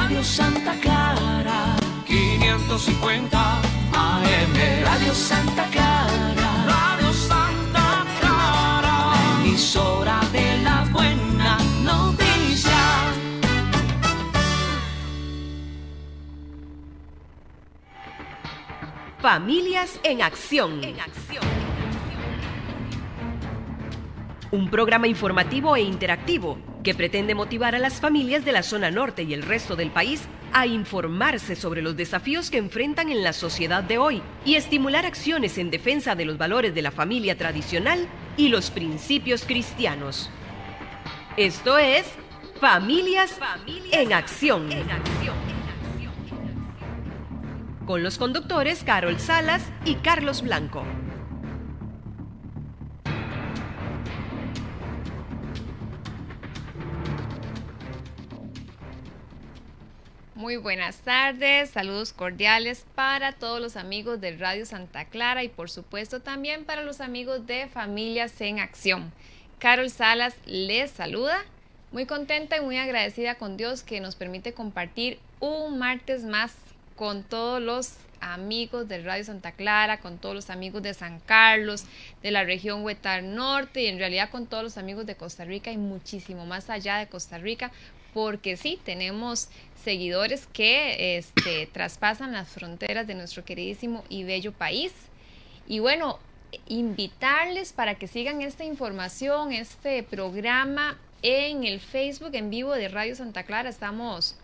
Radio Santa Clara, 550 AM. Radio Santa Clara, Radio Santa Clara, la emisora de la buena noticia. Familias en Acción. Un programa informativo e interactivo que pretende motivar a las familias de la zona norte y el resto del país a informarse sobre los desafíos que enfrentan en la sociedad de hoy y estimular acciones en defensa de los valores de la familia tradicional y los principios cristianos. Esto es Familias en Acción. Con los conductores Carol Salas y Carlos Blanco. Muy buenas tardes, saludos cordiales para todos los amigos de Radio Santa Clara y por supuesto también para los amigos de Familias en Acción. Carol Salas les saluda, muy contenta y muy agradecida con Dios que nos permite compartir un martes más con todos los amigos de Radio Santa Clara, con todos los amigos de San Carlos, de la región Huetar Norte y en realidad con todos los amigos de Costa Rica y muchísimo más allá de Costa Rica, porque sí, tenemos seguidores que traspasan las fronteras de nuestro queridísimo y bello país. Y bueno, invitarles para que sigan esta información, este programa en el Facebook en vivo de Radio Santa Clara. Estamos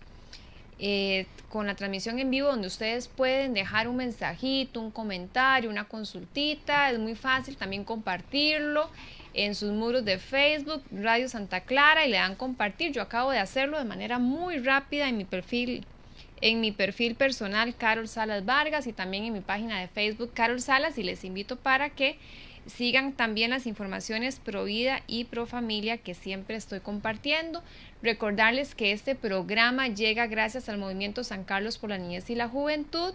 con la transmisión en vivo donde ustedes pueden dejar un mensajito, un comentario, una consultita. Es muy fácil también compartirlo en sus muros de Facebook, Radio Santa Clara, y le dan compartir. Yo acabo de hacerlo de manera muy rápida en mi perfil personal Carol Salas Vargas y también en mi página de Facebook Carol Salas, y les invito para que sigan también las informaciones pro vida y pro familia que siempre estoy compartiendo. Recordarles que este programa llega gracias al Movimiento San Carlos por la Niñez y la Juventud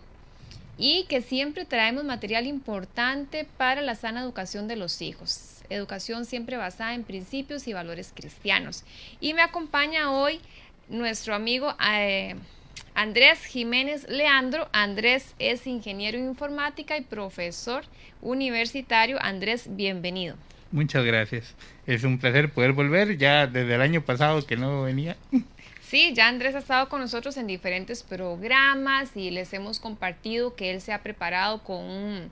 y que siempre traemos material importante para la sana educación de los hijos. Educación siempre basada en principios y valores cristianos. Y me acompaña hoy nuestro amigo Andrés Jiménez Leandro. Andrés es ingeniero en informática y profesor universitario. Andrés, bienvenido. Muchas gracias. Es un placer poder volver, ya desde el año pasado que no venía. Sí, ya Andrés ha estado con nosotros en diferentes programas y les hemos compartido que él se ha preparado con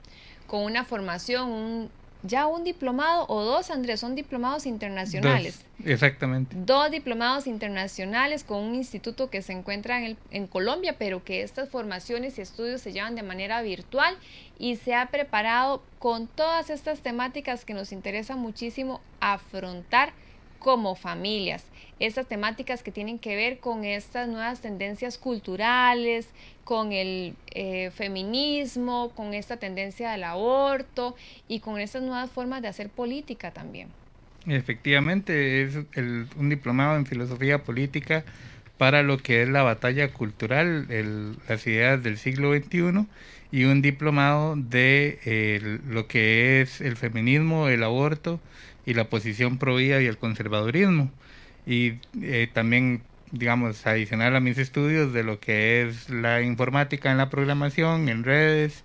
una formación, ya un diplomado o dos, Andrés, son diplomados internacionales. Dos, exactamente. 2 diplomados internacionales con un instituto que se encuentra en Colombia, pero que estas formaciones y estudios se llevan de manera virtual y se ha preparado con todas estas temáticas que nos interesa muchísimo afrontar como familias. Estas temáticas que tienen que ver con estas nuevas tendencias culturales, con el feminismo, con esta tendencia del aborto y con estas nuevas formas de hacer política también. Efectivamente, es un diplomado en filosofía política para lo que es la batalla cultural, las ideas del siglo XXI, y un diplomado de lo que es el feminismo, el aborto y la posición pro vida y el conservadurismo. Y también, digamos, adicional a mis estudios de lo que es la informática en la programación, en redes,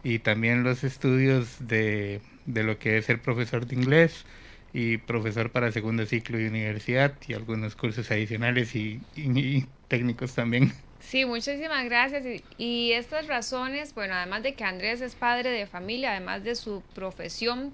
y también los estudios de lo que es ser profesor de inglés y profesor para segundo ciclo de universidad y algunos cursos adicionales y técnicos también. Sí, muchísimas gracias. Y estas razones, bueno, además de que Andrés es padre de familia, además de su profesión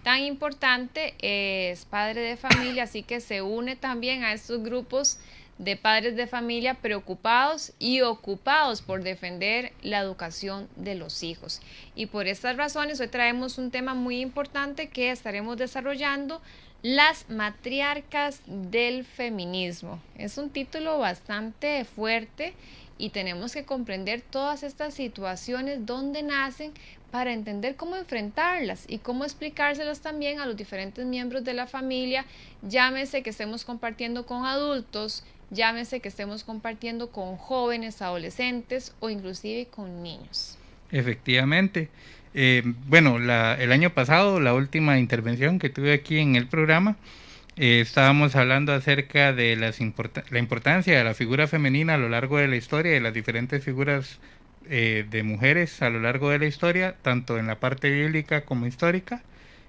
tan importante, es padre de familia, así que se une también a estos grupos de padres de familia preocupados y ocupados por defender la educación de los hijos. Y por estas razones hoy traemos un tema muy importante que estaremos desarrollando: las matriarcas del feminismo. Es un título bastante fuerte y tenemos que comprender todas estas situaciones, dónde nacen, para entender cómo enfrentarlas y cómo explicárselas también a los diferentes miembros de la familia, llámese que estemos compartiendo con adultos, llámese que estemos compartiendo con jóvenes, adolescentes o inclusive con niños. Efectivamente. Bueno, el año pasado, la última intervención que tuve aquí en el programa, Estábamos hablando acerca de la importancia de la figura femenina a lo largo de la historia, de las diferentes figuras de mujeres a lo largo de la historia, tanto en la parte bíblica como histórica,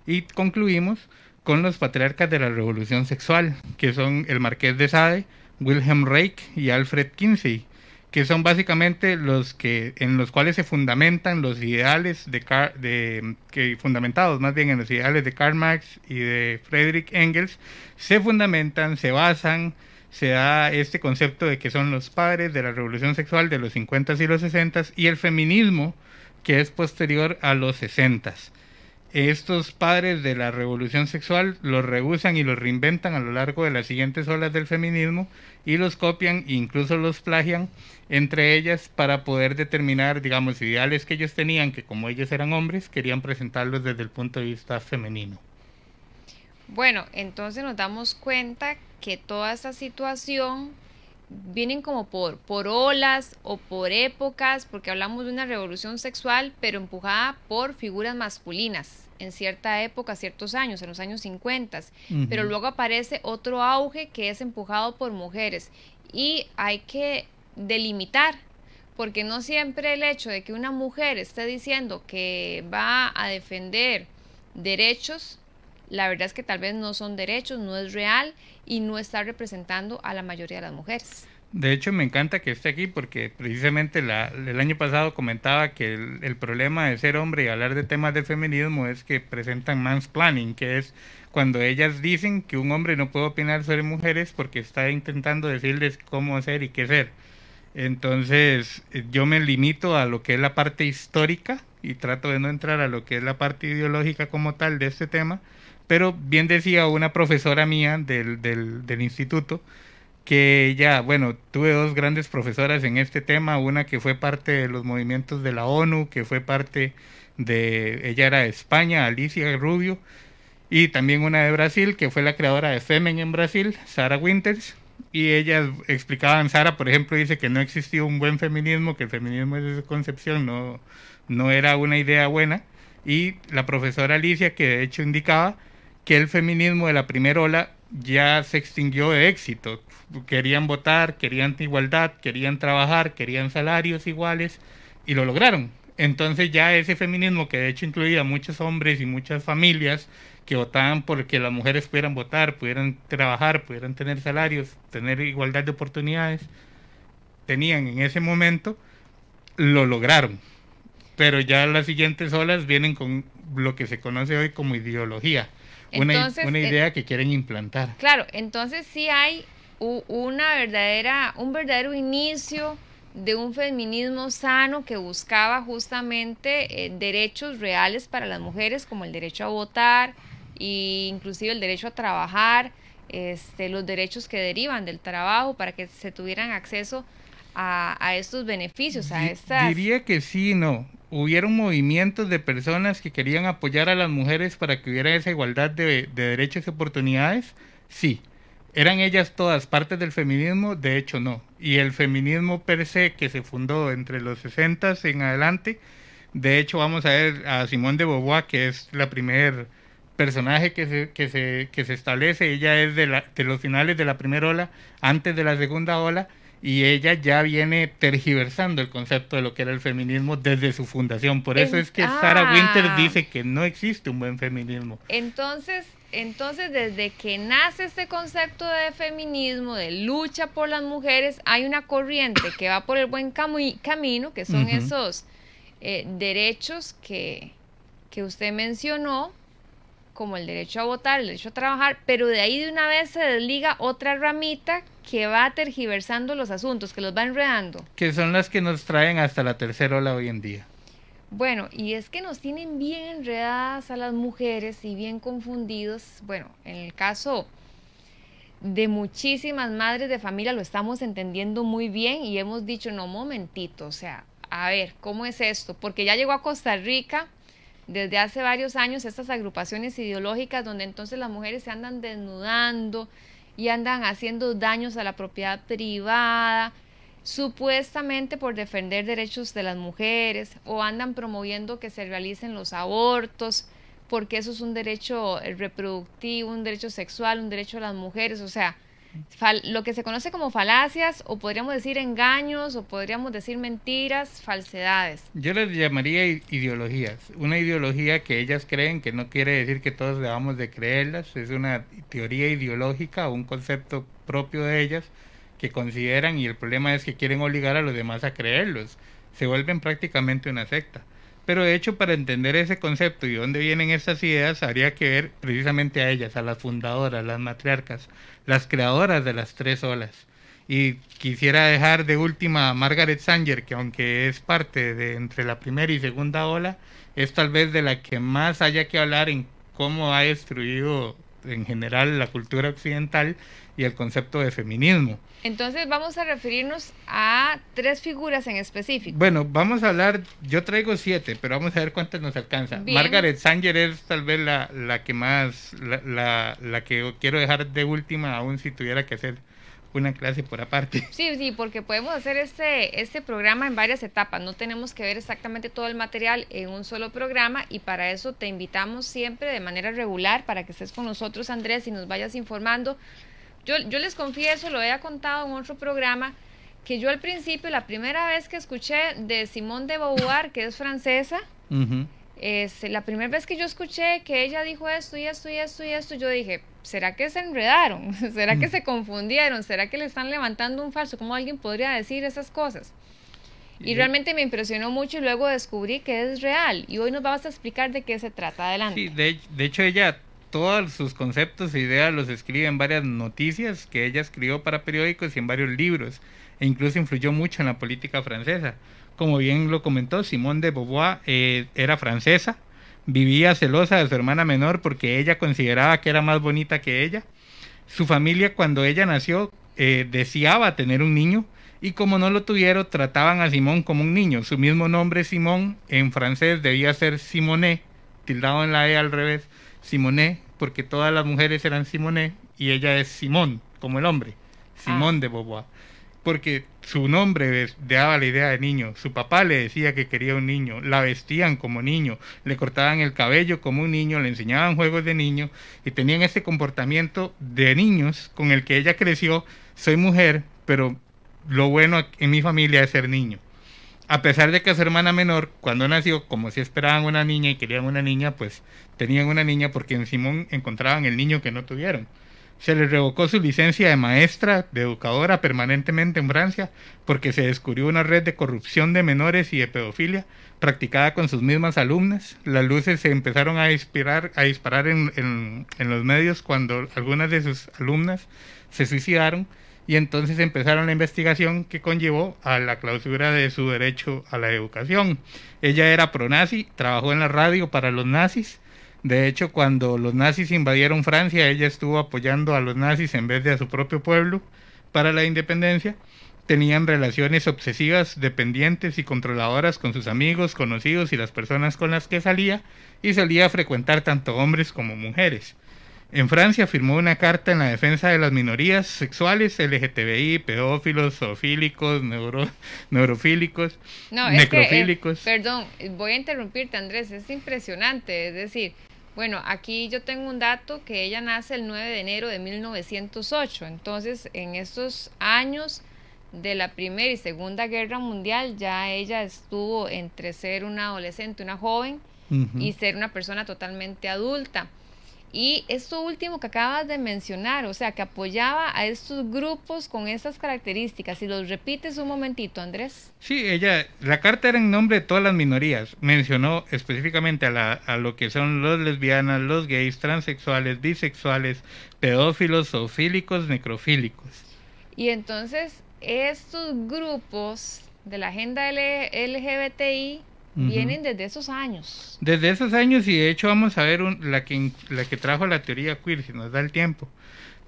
y concluimos con los patriarcas de la revolución sexual, que son el Marqués de Sade, Wilhelm Reich y Alfred Kinsey, que son básicamente en los cuales se fundamentan los ideales fundamentados más bien en los ideales de Karl Marx y de Friedrich Engels, se basan, se da este concepto de que son los padres de la revolución sexual de los 50s y los 60s, y el feminismo, que es posterior a los 60s. Estos padres de la revolución sexual los reusan y los reinventan a lo largo de las siguientes olas del feminismo, y los copian e incluso los plagian entre ellas para poder determinar, digamos, ideales que ellos tenían, que como ellos eran hombres, querían presentarlos desde el punto de vista femenino. Bueno, entonces nos damos cuenta que toda esta situación vienen como por olas o por épocas, porque hablamos de una revolución sexual, pero empujada por figuras masculinas en cierta época, ciertos años, en los años 50, pero luego aparece otro auge que es empujado por mujeres, y hay que delimitar, porque no siempre el hecho de que una mujer esté diciendo que va a defender derechos, la verdad es que tal vez no son derechos, no es real y no está representando a la mayoría de las mujeres. De hecho, me encanta que esté aquí porque precisamente el año pasado comentaba que el problema de ser hombre y hablar de temas de feminismo es que presentan mansplaining, que es cuando ellas dicen que un hombre no puede opinar sobre mujeres porque está intentando decirles cómo ser y qué ser. Entonces, yo me limito a lo que es la parte histórica y trato de no entrar a lo que es la parte ideológica como tal de este tema, pero bien decía una profesora mía del instituto, que ella, bueno, tuve dos grandes profesoras en este tema, una que fue parte de los movimientos de la ONU, que fue parte ella era de España, Alicia Rubio, y también una de Brasil, que fue la creadora de Femen en Brasil, Sarah Winters, y ellas explicaban, Sarah, por ejemplo, dice que no existía un buen feminismo, que el feminismo desde su concepción no era una idea buena, y la profesora Alicia, que de hecho indicaba que el feminismo de la primera ola ya se extinguió de éxito. Querían votar, querían igualdad, querían trabajar, querían salarios iguales y lo lograron. Entonces ya ese feminismo, que de hecho incluía muchos hombres y muchas familias que votaban porque las mujeres pudieran votar, pudieran trabajar, pudieran tener salarios, tener igualdad de oportunidades, tenían en ese momento, lo lograron. Pero ya las siguientes olas vienen con lo que se conoce hoy como ideología. Entonces, una idea que quieren implantar. Claro, entonces sí hay un verdadero inicio de un feminismo sano que buscaba justamente derechos reales para las mujeres, como el derecho a votar e inclusive el derecho a trabajar, los derechos que derivan del trabajo para que se tuvieran acceso a estos beneficios, a estas... Diría que sí, no. Hubieron movimientos de personas que querían apoyar a las mujeres para que hubiera esa igualdad de derechos y oportunidades, sí. ¿Eran ellas todas partes del feminismo? De hecho, no. Y el feminismo per se, que se fundó entre los 60 en adelante, de hecho vamos a ver a Simone de Beauvoir, que es la primer personaje que se establece. Ella es de los finales de la primera ola, antes de la segunda ola, y ella ya viene tergiversando el concepto de lo que era el feminismo desde su fundación. Por eso es que Sarah Winters dice que no existe un buen feminismo. Entonces, desde que nace este concepto de feminismo, de lucha por las mujeres, hay una corriente que va por el buen camino, que son esos derechos que usted mencionó, como el derecho a votar, el derecho a trabajar, pero de ahí de una vez se desliga otra ramita que va tergiversando los asuntos, que los va enredando. Que son las que nos traen hasta la tercera ola hoy en día. Bueno, y es que nos tienen bien enredadas a las mujeres y bien confundidos. Bueno, en el caso de muchísimas madres de familia lo estamos entendiendo muy bien y hemos dicho, no, momentito, o sea, a ver, ¿cómo es esto? Porque ya llegó a Costa Rica desde hace varios años estas agrupaciones ideológicas donde entonces las mujeres se andan desnudando y andan haciendo daños a la propiedad privada, supuestamente por defender derechos de las mujeres, o andan promoviendo que se realicen los abortos porque eso es un derecho reproductivo, un derecho sexual, un derecho de las mujeres, o sea, lo que se conoce como falacias, o podríamos decir engaños, o podríamos decir mentiras, falsedades. Yo les llamaría ideologías. Una ideología que ellas creen, que no quiere decir que todos debamos de creerlas, es una teoría ideológica o un concepto propio de ellas que consideran, y el problema es que quieren obligar a los demás a creerlos. Se vuelven prácticamente una secta. Pero de hecho, para entender ese concepto y dónde vienen estas ideas, habría que ver precisamente a ellas, a las fundadoras, las matriarcas, las creadoras de las tres olas. Y quisiera dejar de última a Margaret Sanger, que aunque es parte de entre la primera y segunda ola, es tal vez de la que más haya que hablar en cómo ha destruido en general la cultura occidental y el concepto de feminismo. Entonces vamos a referirnos a 3 figuras en específico. Bueno, vamos a hablar, yo traigo 7, pero vamos a ver cuántas nos alcanza. Bien. Margaret Sanger es tal vez la que más, la que quiero dejar de última, aún si tuviera que hacer una clase por aparte. Sí, porque podemos hacer este programa en varias etapas, no tenemos que ver exactamente todo el material en un solo programa, y para eso te invitamos siempre de manera regular para que estés con nosotros, Andrés, y nos vayas informando. Yo les confieso, lo había contado en otro programa, que yo al principio, la primera vez que escuché de Simone de Beauvoir, que es francesa, la primera vez que yo escuché que ella dijo esto y esto y esto y esto, yo dije, ¿será que se enredaron? ¿Será que se confundieron? ¿Será que le están levantando un falso? ¿Cómo alguien podría decir esas cosas? Y realmente me impresionó mucho, y luego descubrí que es real, y hoy nos vamos a explicar de qué se trata. Adelante. Sí, de hecho ella, todos sus conceptos e ideas los escribe en varias noticias que ella escribió para periódicos y en varios libros, e incluso influyó mucho en la política francesa. Como bien lo comentó, Simone de Beauvoir era francesa, vivía celosa de su hermana menor porque ella consideraba que era más bonita que ella. Su familia, cuando ella nació, deseaba tener un niño, y como no lo tuvieron, trataban a Simone como un niño. Su mismo nombre, Simone, en francés debía ser Simone, tildado en la E al revés, Simone, porque todas las mujeres eran Simone, y ella es Simone, como el hombre, Simone de Beauvoir, porque su nombre daba la idea de niño. Su papá le decía que quería un niño, la vestían como niño, le cortaban el cabello como un niño, le enseñaban juegos de niño, y tenían este comportamiento de niños con el que ella creció. Soy mujer, pero lo bueno en mi familia es ser niño. A pesar de que su hermana menor, cuando nació, como si esperaban una niña y querían una niña, pues tenían una niña, porque en Simone encontraban el niño que no tuvieron. Se le revocó su licencia de maestra, de educadora, permanentemente en Francia, porque se descubrió una red de corrupción de menores y de pedofilia practicada con sus mismas alumnas. Las luces se empezaron a disparar en los medios cuando algunas de sus alumnas se suicidaron, y entonces empezaron la investigación que conllevó a la clausura de su derecho a la educación. Ella era pro-nazi, trabajó en la radio para los nazis. De hecho, cuando los nazis invadieron Francia, ella estuvo apoyando a los nazis en vez de a su propio pueblo para la independencia. Tenían relaciones obsesivas, dependientes y controladoras con sus amigos, conocidos y las personas con las que salía, y solía frecuentar tanto hombres como mujeres. En Francia firmó una carta en la defensa de las minorías sexuales, LGTBI, pedófilos, zoofílicos, neurofílicos, necrofílicos. Perdón, voy a interrumpirte, Andrés, es impresionante. Es decir, bueno, aquí yo tengo un dato que ella nace el 9 de enero de 1908. Entonces, en estos años de la Primera y Segunda Guerra Mundial, ya ella estuvo entre ser una adolescente, una joven, y ser una persona totalmente adulta. Y esto último que acabas de mencionar, o sea, que apoyaba a estos grupos con estas características. Si los repites un momentito, Andrés. Sí, la carta era en nombre de todas las minorías. Mencionó específicamente a lo que son los lesbianas, los gays, transexuales, bisexuales, pedófilos, zoofílicos, necrofílicos. Y entonces, estos grupos de la agenda LGBTI vienen desde esos años. Desde esos años, y de hecho vamos a ver la que trajo la teoría queer, si nos da el tiempo.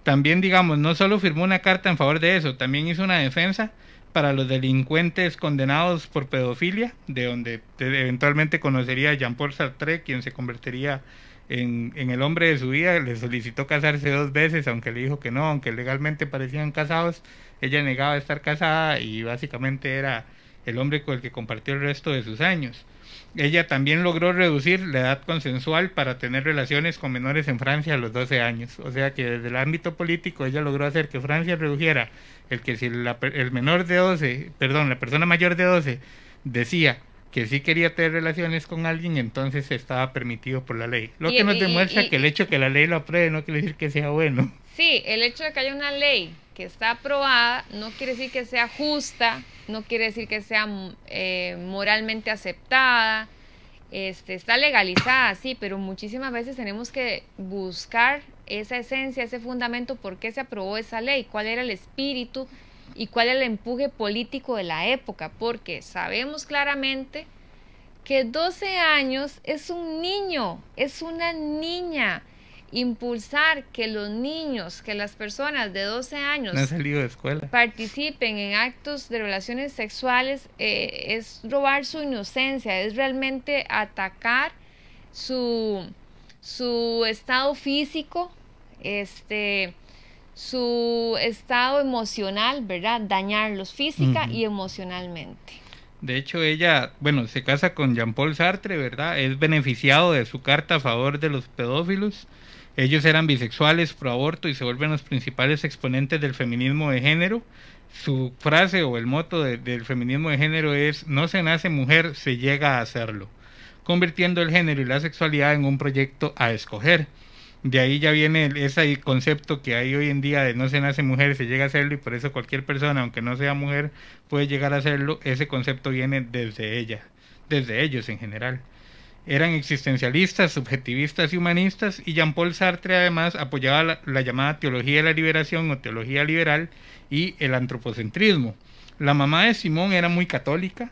También, digamos, no solo firmó una carta en favor de eso, también hizo una defensa para los delincuentes condenados por pedofilia, de donde eventualmente conocería a Jean-Paul Sartre, quien se convertiría en el hombre de su vida. Le solicitó casarse 2 veces, aunque le dijo que no, aunque legalmente parecían casados. Ella negaba estar casada, y básicamente era el hombre con el que compartió el resto de sus años. Ella también logró reducir la edad consensual para tener relaciones con menores en Francia a los 12 años. O sea que desde el ámbito político ella logró hacer que Francia redujera el que si el menor de 12, perdón, la persona mayor de 12 decía que sí quería tener relaciones con alguien, entonces estaba permitido por la ley. Lo que nos demuestra que el hecho de que la ley lo apruebe no quiere decir que sea bueno. Sí, el hecho de que haya una ley que está aprobada no quiere decir que sea justa, no quiere decir que sea moralmente aceptada, está legalizada, sí, pero muchísimas veces tenemos que buscar esa esencia, ese fundamento, por qué se aprobó esa ley, cuál era el espíritu y cuál era el empuje político de la época, porque sabemos claramente que 12 años es un niño, es una niña. Impulsar que los niños, que las personas de 12 años no han salido de escuela, participen en actos de relaciones sexuales, es robar su inocencia, es realmente atacar su estado físico, su estado emocional, ¿verdad? Dañarlos física y emocionalmente. De hecho, ella, bueno, se casa con Jean-Paul Sartre, ¿verdad? Es beneficiado de su carta a favor de los pedófilos. Ellos eran bisexuales, pro aborto, y se vuelven los principales exponentes del feminismo de género. Su frase o el moto del feminismo de género es: no se nace mujer, se llega a hacerlo, convirtiendo el género y la sexualidad en un proyecto a escoger. De ahí ya viene ese concepto que hay hoy en día de no se nace mujer, se llega a hacerlo, y por eso cualquier persona, aunque no sea mujer, puede llegar a hacerlo. Ese concepto viene desde ella, desde ellos en general. Eran existencialistas, subjetivistas y humanistas, y Jean-Paul Sartre además apoyaba la llamada teología de la liberación o teología liberal y el antropocentrismo. La mamá de Simón era muy católica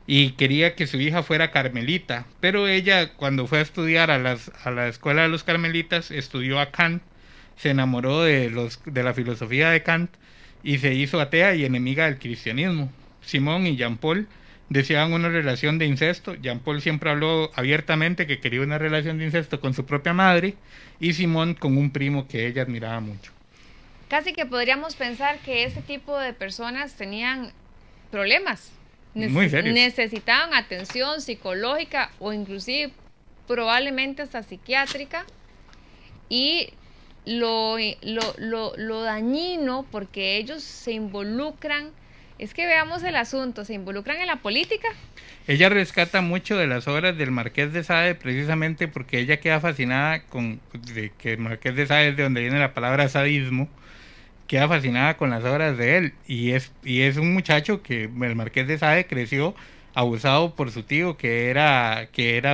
y quería que su hija fuera carmelita, pero ella, cuando fue a estudiar a la escuela de los carmelitas, estudió a Kant, se enamoró de la filosofía de Kant y se hizo atea y enemiga del cristianismo. Simón y Jean-Paul deseaban una relación de incesto. Jean-Paul siempre habló abiertamente que quería una relación de incesto con su propia madre, y Simón con un primo que ella admiraba mucho. Casi que podríamos pensar que este tipo de personas tenían problemas. Muy serios. Necesitaban atención psicológica o inclusive probablemente hasta psiquiátrica, y lo dañino, porque ellos se involucran. Es que veamos el asunto, se involucran en la política. Ella rescata mucho de las obras del Marqués de Sade precisamente porque ella queda fascinada que el Marqués de Sade es de donde viene la palabra sadismo, queda fascinada con las obras de él, y es un muchacho que el Marqués de Sade creció abusado por su tío que era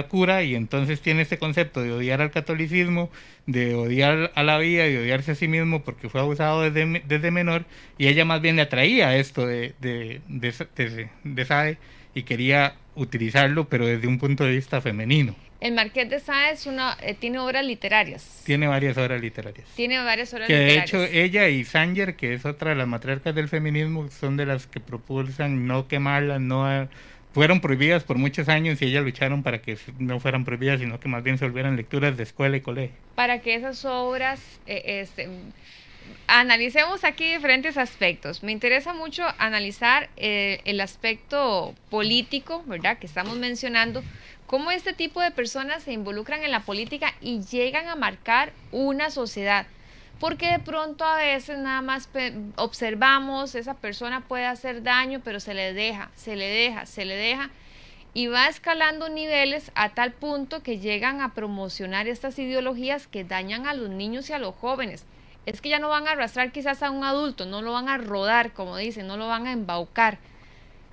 cura, y entonces tiene este concepto de odiar al catolicismo, de odiar a la vida y de odiarse a sí mismo porque fue abusado desde menor, y ella más bien le atraía esto de Sade y quería utilizarlo, pero desde un punto de vista femenino. El Marqués de Sade tiene obras literarias. Tiene varias obras literarias. Que de hecho ella y Sanger, que es otra de las matriarcas del feminismo, son de las que propulsan no quemarlas, fueron prohibidas por muchos años, y ellas lucharon para que no fueran prohibidas, sino que más bien se volvieran lecturas de escuela y colegio. Para que esas obras, analicemos aquí diferentes aspectos. Me interesa mucho analizar el aspecto político, ¿verdad?, que estamos mencionando, cómo este tipo de personas se involucran en la política y llegan a marcar una sociedad. Porque de pronto a veces nada más observamos, esa persona puede hacer daño, pero se le deja, y va escalando niveles a tal punto que llegan a promocionar estas ideologías que dañan a los niños y a los jóvenes. Es que ya no van a arrastrar quizás a un adulto, no lo van a rodar, como dicen, no lo van a embaucar,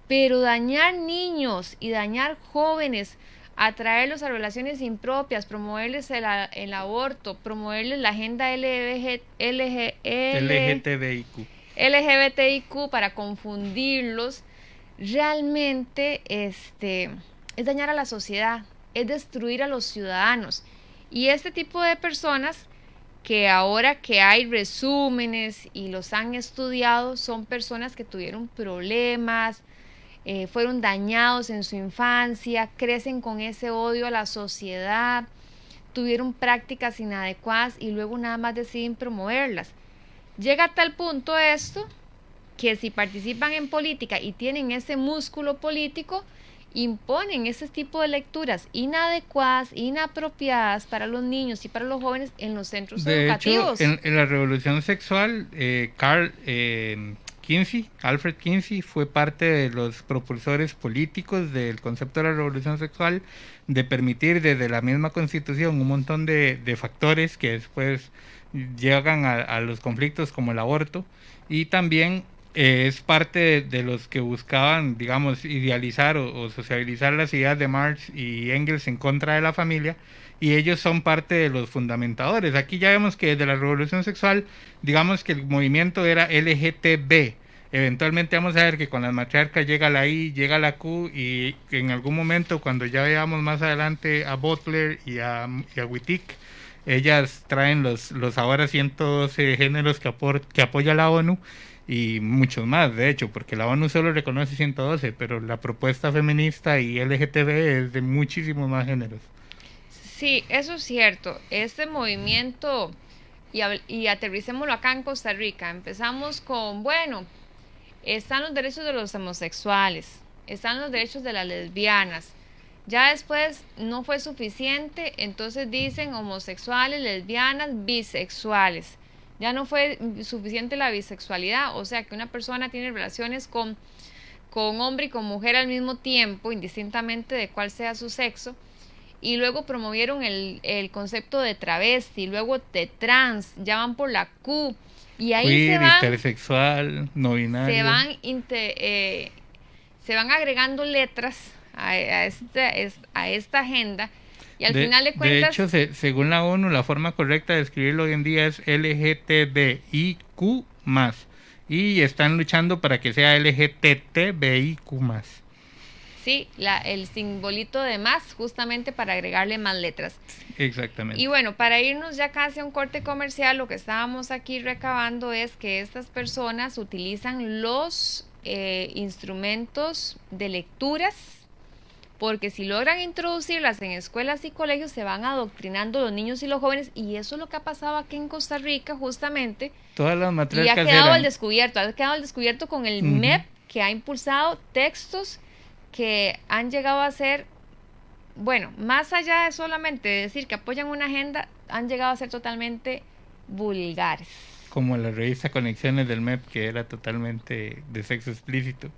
pero dañar niños y dañar jóvenes, atraerlos a relaciones impropias, promoverles el aborto, promoverles la agenda LGBTIQ para confundirlos, realmente es dañar a la sociedad, es destruir a los ciudadanos. Y este tipo de personas, que ahora que hay resúmenes y los han estudiado, son personas que tuvieron problemas, fueron dañados en su infancia, crecen con ese odio a la sociedad, tuvieron prácticas inadecuadas y luego nada más deciden promoverlas. Llega a tal punto esto que si participan en política y tienen ese músculo político, imponen ese tipo de lecturas inadecuadas, inapropiadas para los niños y para los jóvenes en los centros educativos. De hecho, en la revolución sexual, Alfred Kinsey fue parte de los propulsores políticos del concepto de la revolución sexual, de permitir desde la misma Constitución un montón de factores que después llegan a los conflictos como el aborto, y también es parte de los que buscaban, digamos, idealizar o sociabilizar las ideas de Marx y Engels en contra de la familia, y ellos son parte de los fundamentadores. Aquí ya vemos que desde la revolución sexual, digamos que el movimiento era LGTB. Eventualmente vamos a ver que con las matriarcas llega la I, llega la Q, y en algún momento, cuando ya veamos más adelante a Butler y a Wittig, ellas traen los ahora 112 géneros que apoya la ONU, y muchos más, de hecho, porque la ONU solo reconoce 112, pero la propuesta feminista y LGTB es de muchísimos más géneros. Sí, eso es cierto. Este movimiento, y aterricémoslo acá en Costa Rica, empezamos con, bueno, están los derechos de los homosexuales, están los derechos de las lesbianas. Ya después no fue suficiente, entonces dicen homosexuales, lesbianas, bisexuales. Ya no fue suficiente la bisexualidad, o sea que una persona tiene relaciones con hombre y con mujer al mismo tiempo, indistintamente de cuál sea su sexo. Y luego promovieron el concepto de travesti, luego de trans, ya van por la Q. Y ahí queer, intersexual, no binario. Se van agregando letras a esta agenda. Y al final de cuentas... De hecho, según la ONU, la forma correcta de escribirlo hoy en día es LGTBIQ+. Y están luchando para que sea LGTBIQ+. Sí, el simbolito de más, justamente para agregarle más letras. Exactamente. Y bueno, para irnos ya casi a un corte comercial, lo que estábamos aquí recabando es que estas personas utilizan los instrumentos de lecturas, porque si logran introducirlas en escuelas y colegios, se van adoctrinando los niños y los jóvenes, y eso es lo que ha pasado aquí en Costa Rica, justamente. Todas las materias y ha quedado al descubierto con el MEP, que ha impulsado textos que han llegado a ser, bueno, más allá de solamente decir que apoyan una agenda, han llegado a ser totalmente vulgares. Como la revista Conexiones del MEP, que era totalmente de sexo explícito.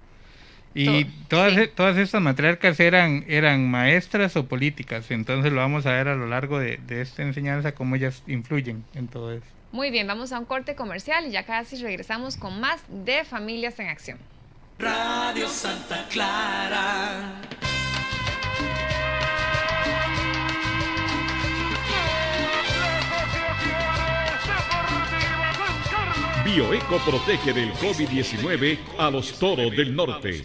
Y todas estas matriarcas eran maestras o políticas, entonces lo vamos a ver a lo largo de esta enseñanza, cómo ellas influyen en todo eso. Muy bien, vamos a un corte comercial y ya casi regresamos con más de Familias en Acción. Radio Santa Clara. Bioeco protege del COVID-19 a los toros del norte.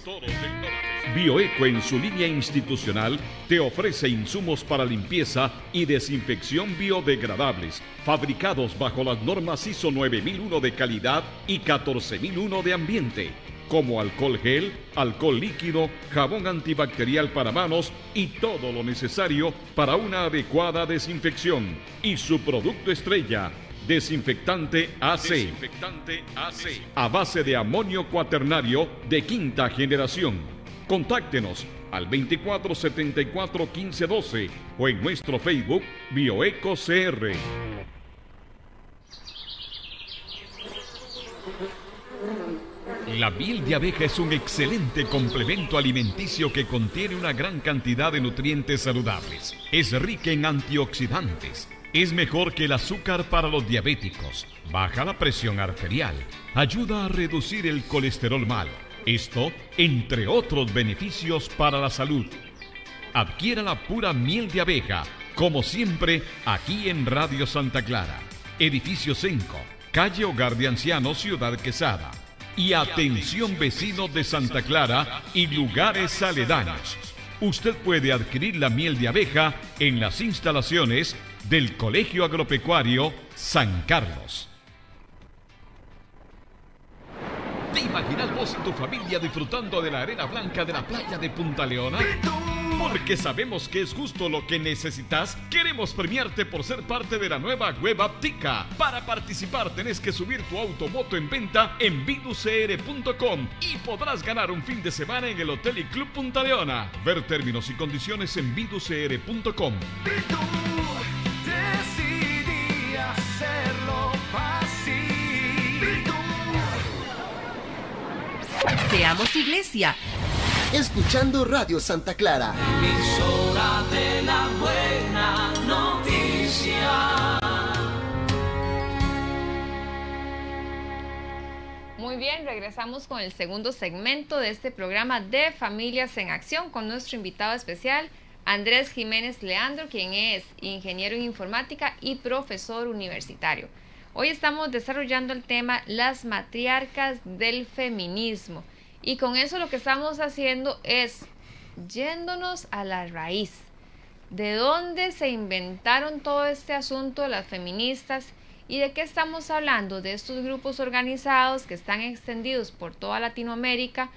Bioeco, en su línea institucional, te ofrece insumos para limpieza y desinfección biodegradables, fabricados bajo las normas ISO 9001 de calidad y 14001 de ambiente, como alcohol gel, alcohol líquido, jabón antibacterial para manos y todo lo necesario para una adecuada desinfección. Y su producto estrella, Desinfectante AC, a base de amonio cuaternario de quinta generación. Contáctenos al 2474-1512 o en nuestro Facebook Bioeco CR. La miel de abeja es un excelente complemento alimenticio que contiene una gran cantidad de nutrientes saludables. Es rica en antioxidantes. Es mejor que el azúcar para los diabéticos. Baja la presión arterial. Ayuda a reducir el colesterol malo. Esto, entre otros beneficios para la salud. Adquiera la pura miel de abeja, como siempre, aquí en Radio Santa Clara. Edificio 5, calle Hogar de Ancianos, Ciudad Quesada. Y atención vecinos de Santa Clara y lugares aledaños. Usted puede adquirir la miel de abeja en las instalaciones del Colegio Agropecuario San Carlos. ¿Te imaginas vos y tu familia disfrutando de la arena blanca de la playa de Punta Leona? Porque sabemos que es justo lo que necesitas, queremos premiarte por ser parte de la nueva web app Tica. Para participar tenés que subir tu automoto en venta en viducr.com y podrás ganar un fin de semana en el Hotel y Club Punta Leona. Ver términos y condiciones en viducr.com. Y tú decidí hacerlo fácil. Y tú. Seamos iglesia. Escuchando Radio Santa Clara. Emisora de la buena noticia. Muy bien, regresamos con el segundo segmento de este programa de Familias en Acción con nuestro invitado especial, Andrés Jiménez Leandro, quien es ingeniero en informática y profesor universitario. Hoy estamos desarrollando el tema las matriarcas del feminismo. Y con eso lo que estamos haciendo es yéndonos a la raíz. ¿De dónde se inventaron todo este asunto de las feministas? ¿Y de qué estamos hablando? De estos grupos organizados que están extendidos por toda Latinoamérica,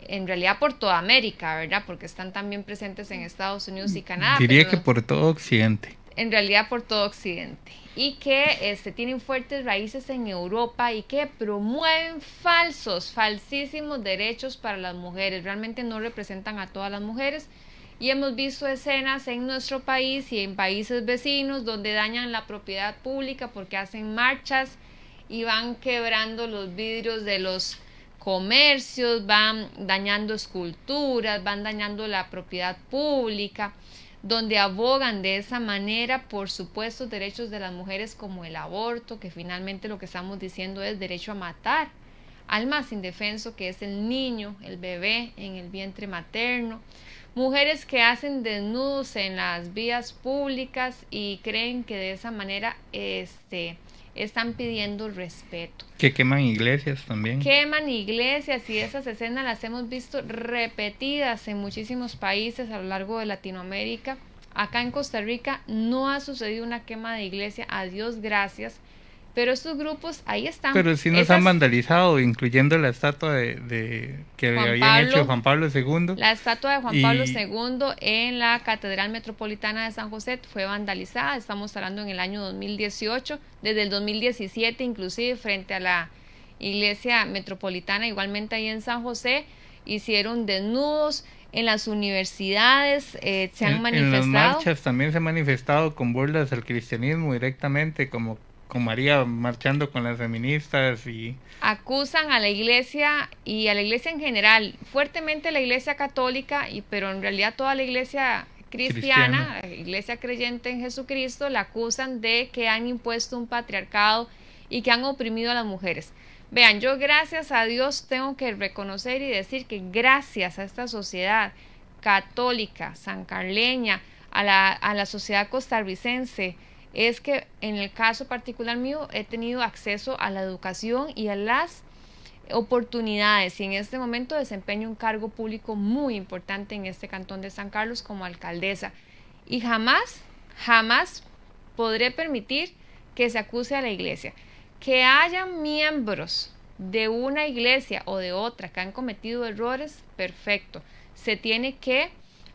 en realidad por toda América, ¿verdad? Porque están también presentes en Estados Unidos y Canadá. Diría que por todo Occidente. En realidad por todo Occidente. Y que tienen fuertes raíces en Europa y que promueven falsísimos derechos para las mujeres. Realmente no representan a todas las mujeres. Y hemos visto escenas en nuestro país y en países vecinos donde dañan la propiedad pública porque hacen marchas y van quebrando los vidrios de los comercios, van dañando esculturas, van dañando la propiedad pública, donde abogan de esa manera por supuestos derechos de las mujeres como el aborto, que finalmente lo que estamos diciendo es derecho a matar al más indefenso, que es el niño, el bebé en el vientre materno. Mujeres que hacen desnudos en las vías públicas y creen que de esa manera están pidiendo respeto. Que queman iglesias también. Queman iglesias y esas escenas las hemos visto repetidas en muchísimos países a lo largo de Latinoamérica. Acá en Costa Rica no ha sucedido una quema de iglesia, a Dios gracias, pero estos grupos ahí están. Pero sí nos han vandalizado, incluyendo la estatua de que habían hecho Juan Pablo II. La estatua de Juan Pablo II en la Catedral Metropolitana de San José fue vandalizada. Estamos hablando en el año 2018, desde el 2017 inclusive frente a la Iglesia Metropolitana, igualmente ahí en San José, hicieron desnudos. En las universidades se han manifestado. En las marchas también se han manifestado con burlas al cristianismo directamente, como con María marchando con las feministas y acusan a la iglesia y a la iglesia en general, fuertemente a la iglesia católica, pero en realidad toda la iglesia cristiana, la iglesia creyente en Jesucristo, la acusan de que han impuesto un patriarcado y que han oprimido a las mujeres. Vean, yo gracias a Dios tengo que reconocer y decir que gracias a esta sociedad católica, sancarleña, a la sociedad costarricense, es que en el caso particular mío he tenido acceso a la educación y a las oportunidades y en este momento desempeño un cargo público muy importante en este cantón de San Carlos como alcaldesa y jamás podré permitir que se acuse a la iglesia. Que haya miembros de una iglesia o de otra que han cometido errores, perfecto, se tiene que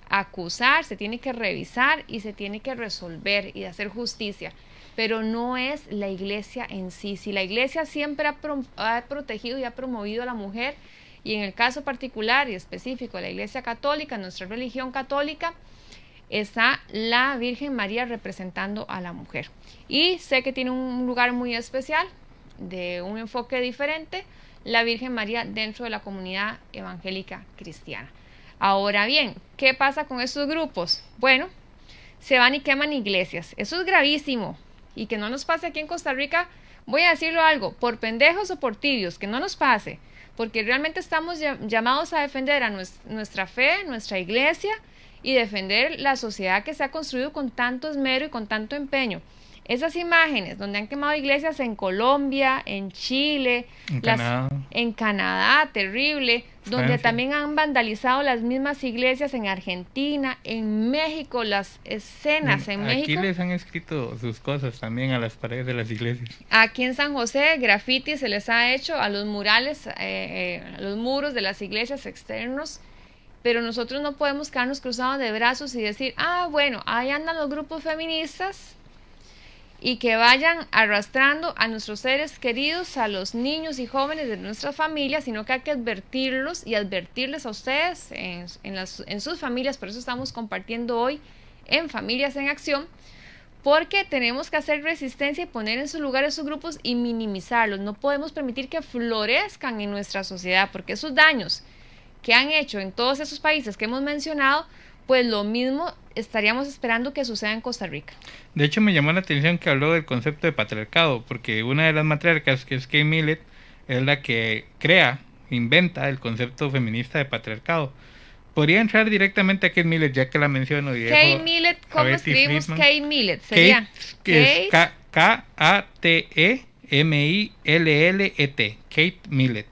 acusar, se tiene que revisar y se tiene que resolver y hacer justicia, pero no es la iglesia en sí. Si la iglesia siempre ha protegido y ha promovido a la mujer, y en el caso particular y específico de la iglesia católica, nuestra religión católica, está la Virgen María representando a la mujer. Y sé que tiene un lugar muy especial, de un enfoque diferente, la Virgen María dentro de la comunidad evangélica cristiana. Ahora bien, ¿qué pasa con estos grupos? Bueno, se van y queman iglesias. Eso es gravísimo. Y que no nos pase aquí en Costa Rica, voy a decirlo algo, por pendejos o por tibios, que no nos pase. Porque realmente estamos llamados a defender a nuestra fe, nuestra iglesia, y defender la sociedad que se ha construido con tanto esmero y con tanto empeño. Esas imágenes donde han quemado iglesias en Colombia, en Chile, en Canadá, terrible, donde Francia. también han vandalizado las mismas iglesias en Argentina, en México, las escenas en México. Aquí les han escrito sus cosas también a las paredes de las iglesias. Aquí en San José, graffiti se les ha hecho a los murales, a los muros de las iglesias externos. pero nosotros no podemos quedarnos cruzados de brazos y decir, bueno, ahí andan los grupos feministas y que vayan arrastrando a nuestros seres queridos, a los niños y jóvenes de nuestras familias, sino que hay que advertirlos y advertirles a ustedes en sus familias. Por eso estamos compartiendo hoy en Familias en Acción, porque tenemos que hacer resistencia y poner en su lugar esos grupos y minimizarlos. No podemos permitir que florezcan en nuestra sociedad, porque esos daños que han hecho en todos esos países que hemos mencionado, pues lo mismo estaríamos esperando que suceda en Costa Rica. De hecho, me llamó la atención que habló del concepto de patriarcado, porque una de las matriarcas, que es Kate Millett, es la que inventa el concepto feminista de patriarcado. Podría entrar directamente a Kate Millett, ya que la menciono. Kate Millett, ¿cómo escribimos Kate Millett? Sería Kate, K-A-T-E-M-I-L-L-E-T, Kate Millett.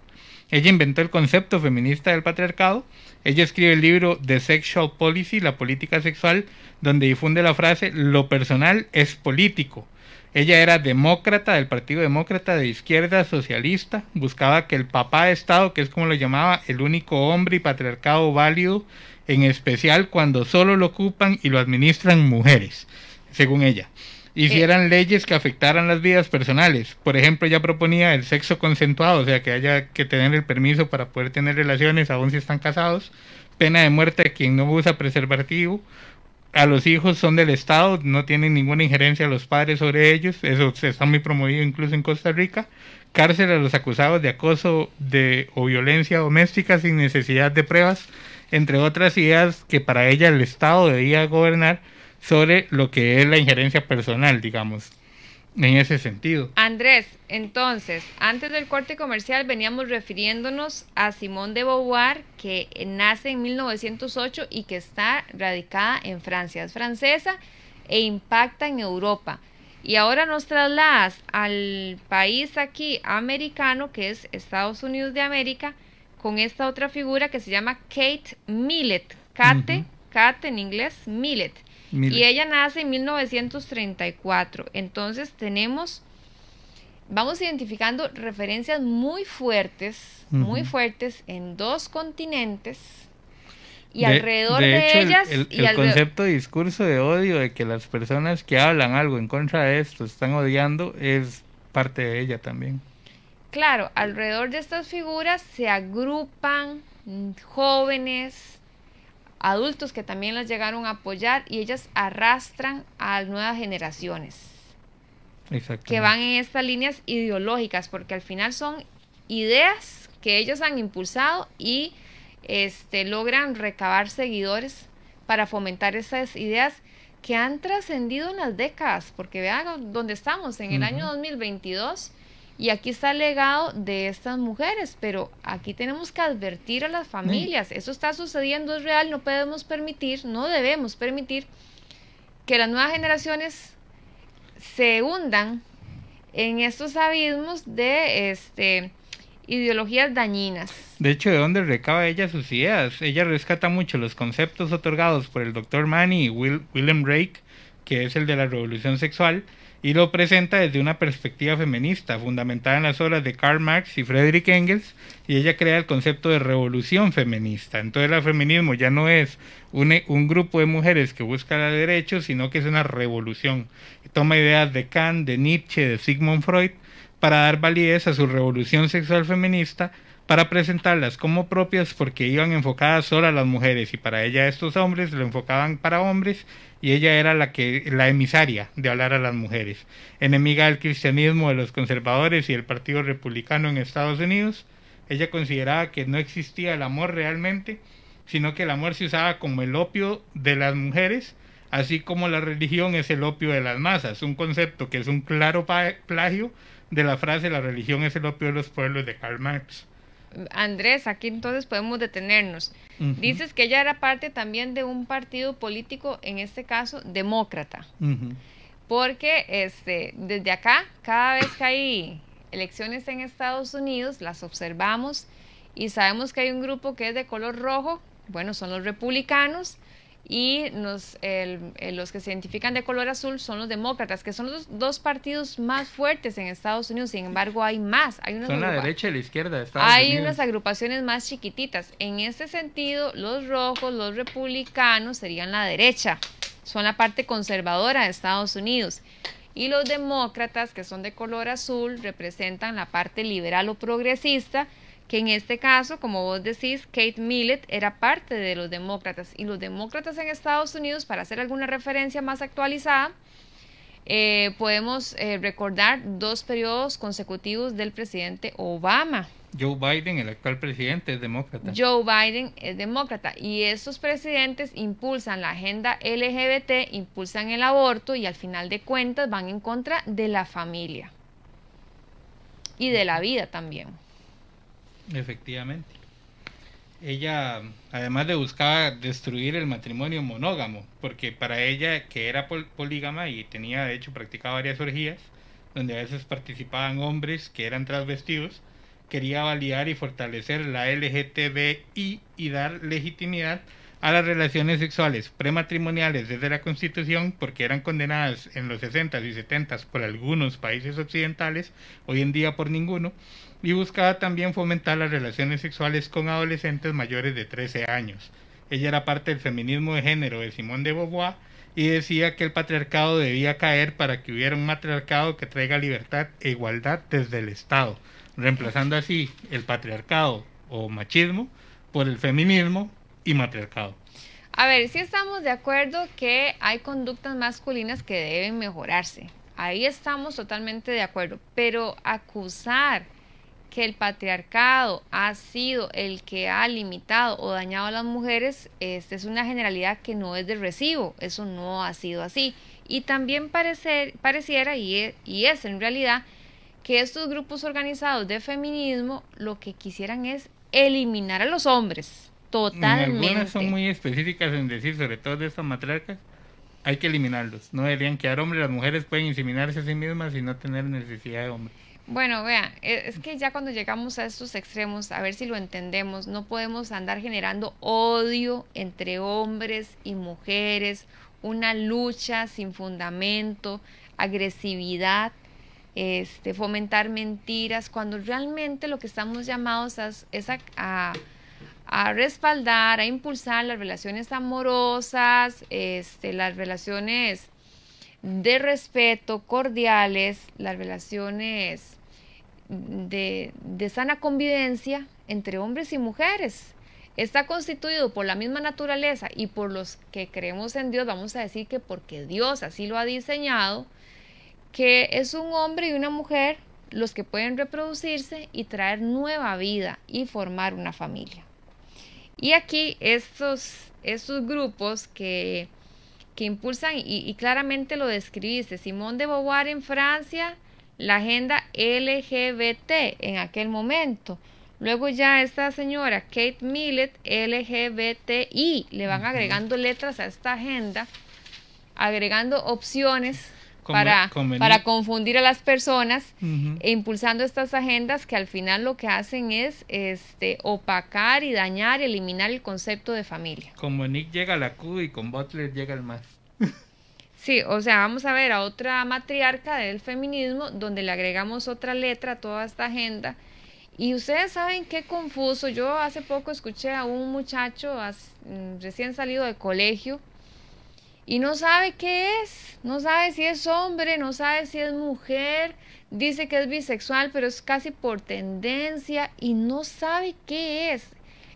Ella inventó el concepto feminista del patriarcado. Ella escribe el libro The Sexual Policy, la política sexual, donde difunde la frase, lo personal es político. Ella era demócrata, del Partido Demócrata, de izquierda, socialista. Buscaba que el papá de Estado, que es como lo llamaba, el único hombre y patriarcado válido, en especial cuando solo lo ocupan y lo administran mujeres, según ella, hicieran leyes que afectaran las vidas personales. Por ejemplo, ella proponía el sexo consensuado, o sea, que haya que tener el permiso para poder tener relaciones aun si están casados, pena de muerte a quien no usa preservativo, a los hijos son del Estado, no tienen ninguna injerencia los padres sobre ellos, eso está muy promovido incluso en Costa Rica, cárcel a los acusados de acoso o violencia doméstica sin necesidad de pruebas, entre otras ideas que para ella el Estado debía gobernar sobre lo que es la injerencia personal, digamos, en ese sentido. Andrés, entonces, antes del corte comercial veníamos refiriéndonos a Simone de Beauvoir, que nace en 1908 y que está radicada en Francia. Es francesa e impacta en Europa. Y ahora nos trasladas al país aquí americano, que es Estados Unidos de América, con esta otra figura que se llama Kate Millett. Kate en inglés, Millett. Y ella nace en 1934. Entonces vamos identificando referencias muy fuertes en dos continentes y alrededor de hecho, ellas. El concepto de discurso de odio, de que las personas que hablan algo en contra de esto están odiando, es parte de ella también. Claro, alrededor de estas figuras se agrupan jóvenes, adultos que también las llegaron a apoyar, y ellas arrastran a nuevas generaciones que van en estas líneas ideológicas, porque al final son ideas que ellos han impulsado y logran recabar seguidores para fomentar esas ideas que han trascendido en las décadas, porque vean dónde estamos, en el año 2022, y aquí está el legado de estas mujeres, pero aquí tenemos que advertir a las familias, eso está sucediendo, es real, no debemos permitir que las nuevas generaciones se hundan en estos abismos de ideologías dañinas. De hecho, ¿de dónde recaba ella sus ideas? Ella rescata mucho los conceptos otorgados por el Dr. Manny y William Reich, que es el de la revolución sexual, y lo presenta desde una perspectiva feminista, fundamentada en las obras de Karl Marx y Friedrich Engels, y ella crea el concepto de revolución feminista. Entonces el feminismo ya no es un grupo de mujeres que busca los derechos, sino que es una revolución. Toma ideas de Kant, de Nietzsche, de Sigmund Freud, para dar validez a su revolución sexual feminista, para presentarlas como propias porque iban enfocadas solo a las mujeres, y para ella estos hombres lo enfocaban para hombres, y ella era la emisaria de hablar a las mujeres. Enemiga del cristianismo, de los conservadores y del Partido Republicano en Estados Unidos, ella consideraba que no existía el amor realmente, sino que el amor se usaba como el opio de las mujeres, así como la religión es el opio de las masas, un concepto que es un claro plagio de la frase "la religión es el opio de los pueblos" de Karl Marx. Andrés, aquí entonces podemos detenernos. Dices que ella era parte también de un partido político, en este caso demócrata, porque desde acá, cada vez que hay elecciones en Estados Unidos, las observamos y sabemos que hay un grupo que es de color rojo, bueno, son los republicanos, y los que se identifican de color azul son los demócratas, que son los dos partidos más fuertes en Estados Unidos. Sin embargo, hay más. Son la derecha y la izquierda de Estados Unidos. Hay unas agrupaciones más chiquititas. En este sentido, los rojos, los republicanos serían la derecha, son la parte conservadora de Estados Unidos. Y los demócratas, que son de color azul, representan la parte liberal o progresista, que en este caso, como vos decís, Kate Millett era parte de los demócratas. Y los demócratas en Estados Unidos, para hacer alguna referencia más actualizada, podemos recordar 2 periodos consecutivos del presidente Obama. Joe Biden, el actual presidente, es demócrata. Joe Biden es demócrata, y estos presidentes impulsan la agenda LGBT, impulsan el aborto, y al final de cuentas van en contra de la familia y de la vida también. Efectivamente. Ella, además de buscar destruir el matrimonio monógamo, porque para ella, que era polígama y tenía, de hecho, practicado varias orgías, donde a veces participaban hombres que eran transvestidos, quería validar y fortalecer la LGTBI y dar legitimidad a las relaciones sexuales prematrimoniales desde la Constitución, porque eran condenadas en los 60s y 70s por algunos países occidentales, hoy en día por ninguno, y buscaba también fomentar las relaciones sexuales con adolescentes mayores de 13 años. Ella era parte del feminismo de género de Simone de Beauvoir y decía que el patriarcado debía caer para que hubiera un matriarcado que traiga libertad e igualdad desde el Estado, reemplazando así el patriarcado o machismo por el feminismo y matriarcado. A ver, sí estamos de acuerdo que hay conductas masculinas que deben mejorarse. Ahí estamos totalmente de acuerdo. Pero acusar que el patriarcado ha sido el que ha limitado o dañado a las mujeres, es una generalidad que no es de recibo. Eso no ha sido así. Y también pareciera, y es en realidad, que estos grupos organizados de feminismo lo que quisieran es eliminar a los hombres totalmente. Algunas son muy específicas en decir, sobre todo de estas matriarcas, hay que eliminarlos, no deberían quedar hombres, las mujeres pueden inseminarse a sí mismas y no tener necesidad de hombres. Bueno, vean, es que ya cuando llegamos a estos extremos, a ver si lo entendemos, no podemos andar generando odio entre hombres y mujeres, una lucha sin fundamento, agresividad, fomentar mentiras, cuando realmente lo que estamos llamados es a respaldar, a impulsar las relaciones amorosas, las relaciones de respeto, cordiales, las relaciones de sana convivencia entre hombres y mujeres. Está constituido por la misma naturaleza y por los que creemos en Dios, vamos a decir que porque Dios así lo ha diseñado, que es un hombre y una mujer los que pueden reproducirse y traer nueva vida y formar una familia. Y aquí estos grupos que impulsan, y claramente lo describiste, Simone de Beauvoir en Francia, la agenda LGBT en aquel momento. Luego ya esta señora Kate Millett, LGBTI, le van agregando letras a esta agenda, agregando opciones para confundir a las personas, e impulsando estas agendas que al final lo que hacen es opacar y dañar y eliminar el concepto de familia. Como Nick llega a la Q y con Butler llega el más. Sí, o sea, vamos a ver a otra matriarca del feminismo donde le agregamos otra letra a toda esta agenda. Y ustedes saben qué confuso. Yo hace poco escuché a un muchacho recién salido de colegio y no sabe qué es, no sabe si es hombre, no sabe si es mujer, dice que es bisexual, pero es casi por tendencia y no sabe qué es.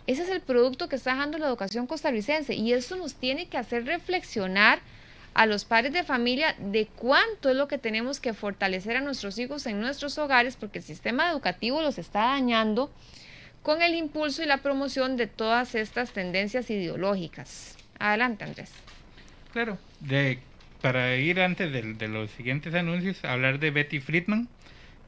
Ese es el producto que está dejando la educación costarricense, y eso nos tiene que hacer reflexionar a los padres de familia de cuánto es lo que tenemos que fortalecer a nuestros hijos en nuestros hogares, porque el sistema educativo los está dañando con el impulso y la promoción de todas estas tendencias ideológicas. Adelante, Andrés. Claro, para ir antes de los siguientes anuncios, hablar de Betty Friedan,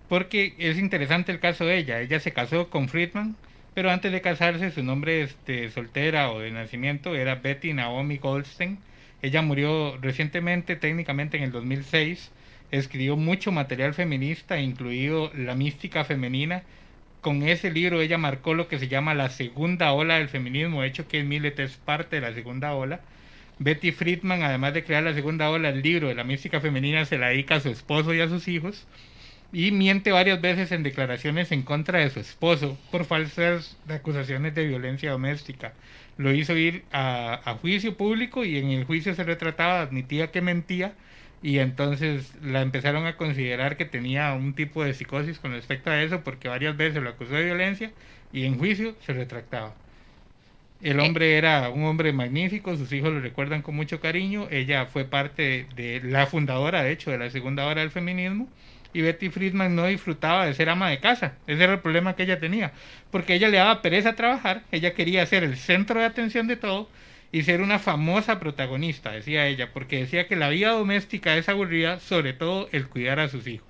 porque es interesante el caso de ella. Ella se casó con Friedman, pero antes de casarse su nombre soltera o de nacimiento era Betty Naomi Goldstein. Ella murió recientemente, técnicamente en el 2006, escribió mucho material feminista, incluido La mística femenina. Con ese libro ella marcó lo que se llama la segunda ola del feminismo. De hecho, Kate Millett es parte de la segunda ola, Betty Friedman, además de crear la segunda ola, el libro de la mística femenina, se la dedica a su esposo y a sus hijos, y miente varias veces en declaraciones en contra de su esposo por falsas acusaciones de violencia doméstica. Lo hizo ir a juicio público, y en el juicio se retrataba, admitía que mentía, y entonces la empezaron a considerar que tenía un tipo de psicosis con respecto a eso, porque varias veces lo acusó de violencia y en juicio se retractaba. El hombre era un hombre magnífico, sus hijos lo recuerdan con mucho cariño. Ella fue parte de la fundadora, de hecho, de la segunda ola del feminismo, y Betty Friedman no disfrutaba de ser ama de casa. Ese era el problema que ella tenía, porque ella le daba pereza trabajar. Ella quería ser el centro de atención de todo y ser una famosa protagonista, decía ella, porque decía que la vida doméstica es aburrida, sobre todo el cuidar a sus hijos.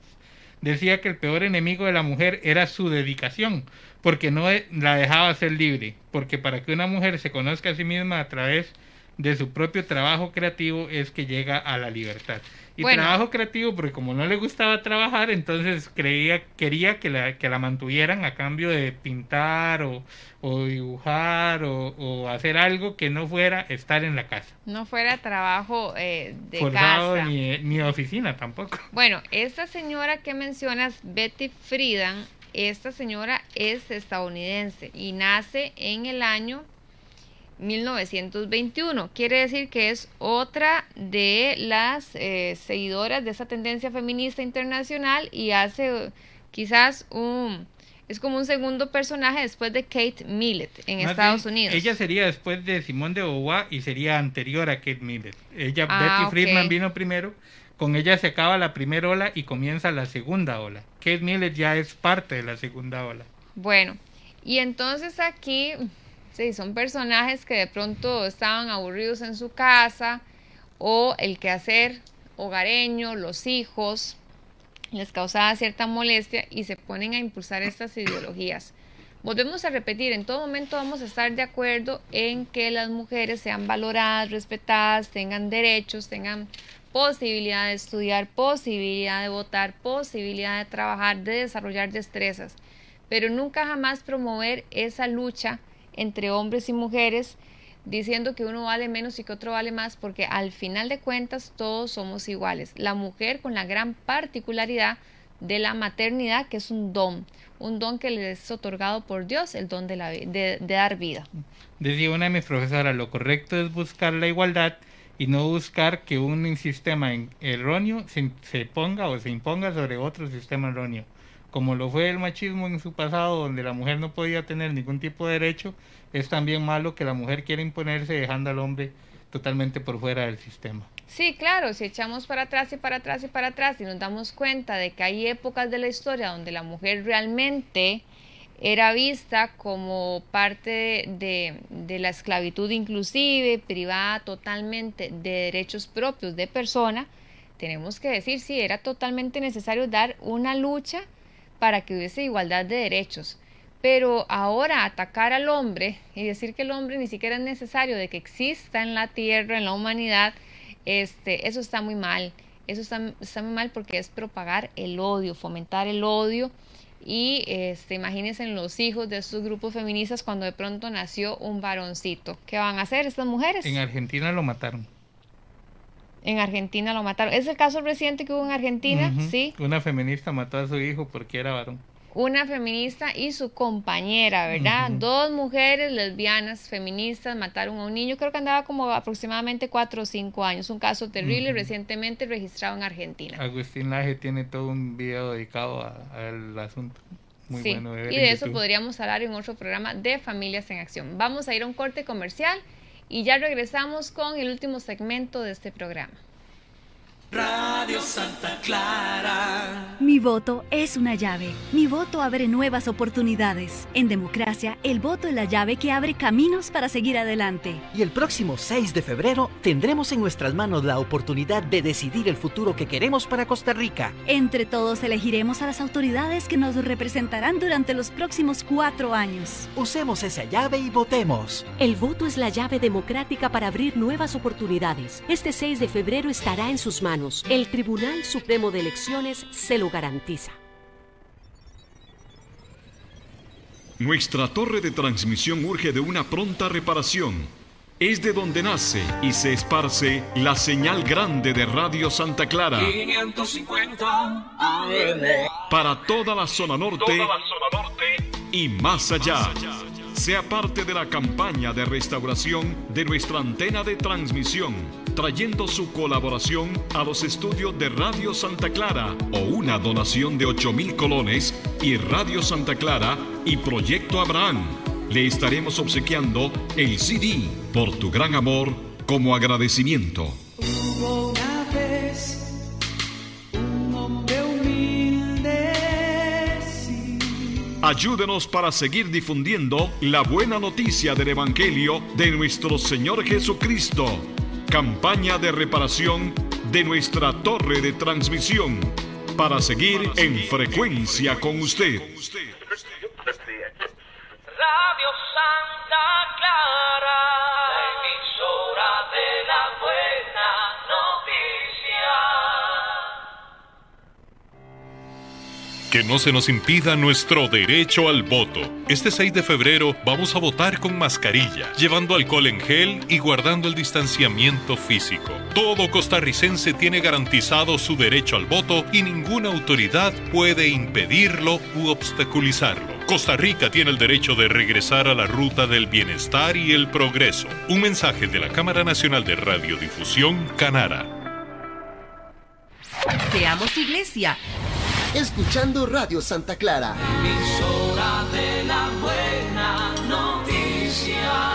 Decía que el peor enemigo de la mujer era su dedicación, porque no la dejaba ser libre, porque para que una mujer se conozca a sí misma a través de su propio trabajo creativo es que llega a la libertad. Y bueno, trabajo creativo, porque como no le gustaba trabajar, entonces quería que la mantuvieran a cambio de pintar o dibujar o hacer algo que no fuera estar en la casa. No fuera trabajo de forzado, casa. Ni oficina tampoco. Bueno, esta señora que mencionas, Betty Friedan, esta señora es estadounidense y nace en el año 1921. Quiere decir que es otra de las seguidoras de esa tendencia feminista internacional, y hace quizás es como un segundo personaje después de Kate Millett en Estados Unidos. Ella sería después de Simone de Beauvoir y sería anterior a Kate Millett. Betty Friedman vino primero, con ella se acaba la primera ola y comienza la segunda ola. Kate Millett ya es parte de la segunda ola. Bueno, y entonces aquí sí, son personajes que de pronto estaban aburridos en su casa, o el quehacer hogareño, los hijos, les causaba cierta molestia y se ponen a impulsar estas ideologías. Volvemos a repetir, en todo momento vamos a estar de acuerdo en que las mujeres sean valoradas, respetadas, tengan derechos, tengan posibilidad de estudiar, posibilidad de votar, posibilidad de trabajar, de desarrollar destrezas, pero nunca jamás promover esa lucha entre hombres y mujeres, diciendo que uno vale menos y que otro vale más, porque al final de cuentas todos somos iguales. La mujer con la gran particularidad de la maternidad, que es un don que le es otorgado por Dios, el don de dar vida. Decía una de mis profesoras, lo correcto es buscar la igualdad y no buscar que un sistema erróneo se ponga o se imponga sobre otro sistema erróneo, como lo fue el machismo en su pasado, donde la mujer no podía tener ningún tipo de derecho. Es también malo que la mujer quiera imponerse dejando al hombre totalmente por fuera del sistema. Sí, claro, si echamos para atrás y para atrás y para atrás y nos damos cuenta de que hay épocas de la historia donde la mujer realmente era vista como parte de la esclavitud, inclusive privada totalmente de derechos propios de persona, tenemos que decir, sí, era totalmente necesario dar una lucha para que hubiese igualdad de derechos. Pero ahora atacar al hombre y decir que el hombre ni siquiera es necesario de que exista en la tierra, en la humanidad, eso está muy mal. Eso está muy mal, porque es propagar el odio, fomentar el odio. Y imagínense en los hijos de estos grupos feministas cuando de pronto nació un varoncito. ¿Qué van a hacer estas mujeres? En Argentina lo mataron. En Argentina lo mataron. ¿Es el caso reciente que hubo en Argentina? Sí. Una feminista mató a su hijo porque era varón. Una feminista y su compañera, ¿verdad? Dos mujeres lesbianas feministas mataron a un niño, creo que andaba como aproximadamente 4 o 5 años. Un caso terrible, recientemente registrado en Argentina. Agustín Laje tiene todo un video dedicado al asunto. Muy sí, bueno de ver y de eso podríamos hablar en otro programa de Familias en Acción. Vamos a ir a un corte comercial y ya regresamos con el último segmento de este programa. Radio Santa Clara. Mi voto es una llave. Mi voto abre nuevas oportunidades. En democracia, el voto es la llave que abre caminos para seguir adelante. Y el próximo 6 de febrero tendremos en nuestras manos la oportunidad de decidir el futuro que queremos para Costa Rica. Entre todos elegiremos a las autoridades que nos representarán durante los próximos 4 años. Usemos esa llave y votemos. El voto es la llave democrática para abrir nuevas oportunidades. Este 6 de febrero estará en sus manos. El Tribunal Supremo de Elecciones se lo garantiza. Nuestra torre de transmisión urge de una pronta reparación. es de donde nace y se esparce la señal grande de Radio Santa Clara. 550 AM. Para toda la zona norte y más allá. Sea parte de la campaña de restauración de nuestra antena de transmisión, trayendo su colaboración a los estudios de Radio Santa Clara o una donación de 8,000 colones y Radio Santa Clara y Proyecto Abraham. Le estaremos obsequiando el CD Por tu gran amor como agradecimiento. Hubo una vez un hombre humilde, sí. Ayúdenos para seguir difundiendo la buena noticia del Evangelio de nuestro Señor Jesucristo. Campaña de reparación de nuestra torre de transmisión para seguir en frecuencia con usted. Radio Santa Clara, la emisora de la buena noticia. Que no se nos impida nuestro derecho al voto. Este 6 de febrero vamos a votar con mascarilla, llevando alcohol en gel y guardando el distanciamiento físico. Todo costarricense tiene garantizado su derecho al voto y ninguna autoridad puede impedirlo u obstaculizarlo. Costa Rica tiene el derecho de regresar a la ruta del bienestar y el progreso. Un mensaje de la Cámara Nacional de Radiodifusión, Canara. Seamos iglesia. Escuchando Radio Santa Clara. Emisora de la buena noticia.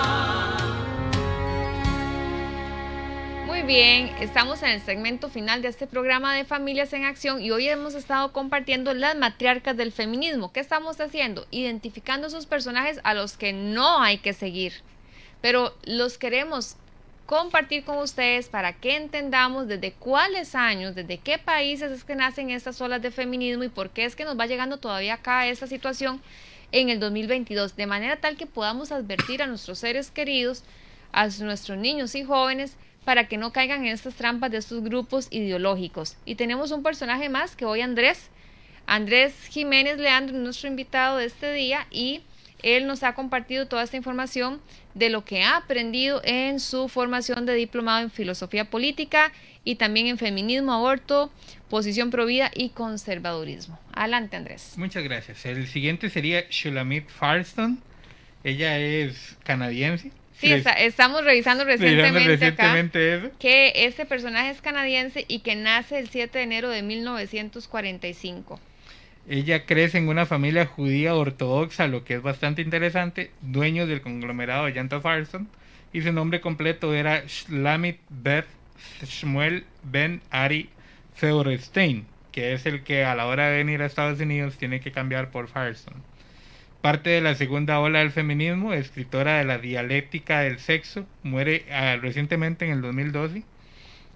Muy bien, estamos en el segmento final de este programa de Familias en Acción y hoy hemos estado compartiendo las matriarcas del feminismo. ¿Qué estamos haciendo? Identificando esos personajes a los que no hay que seguir, pero los queremos compartir con ustedes para que entendamos desde cuáles años, desde qué países es que nacen estas olas de feminismo y por qué es que nos va llegando todavía acá esta situación en el 2022, de manera tal que podamos advertir a nuestros seres queridos, a nuestros niños y jóvenes, para que no caigan en estas trampas de estos grupos ideológicos. Y tenemos un personaje más que hoy Andrés Jiménez Leandro, nuestro invitado de este día, y él nos ha compartido toda esta información de lo que ha aprendido en su formación de diplomado en filosofía política y también en feminismo, aborto, posición provida y conservadurismo. Adelante, Andrés. Muchas gracias. El siguiente sería Shulamit Firestone. Ella es canadiense. Sí, estamos revisando recientemente acá eso, que este personaje es canadiense y que nace el 7 de enero de 1945. Ella crece en una familia judía ortodoxa, lo que es bastante interesante, dueños del conglomerado de Yanta Firestone, y su nombre completo era Shlamit Beth Shmuel Ben Ari Feuerstein, que es el que a la hora de venir a Estados Unidos tiene que cambiar por Firestone. Parte de la segunda ola del feminismo, escritora de la dialéctica del sexo, muere recientemente en el 2012.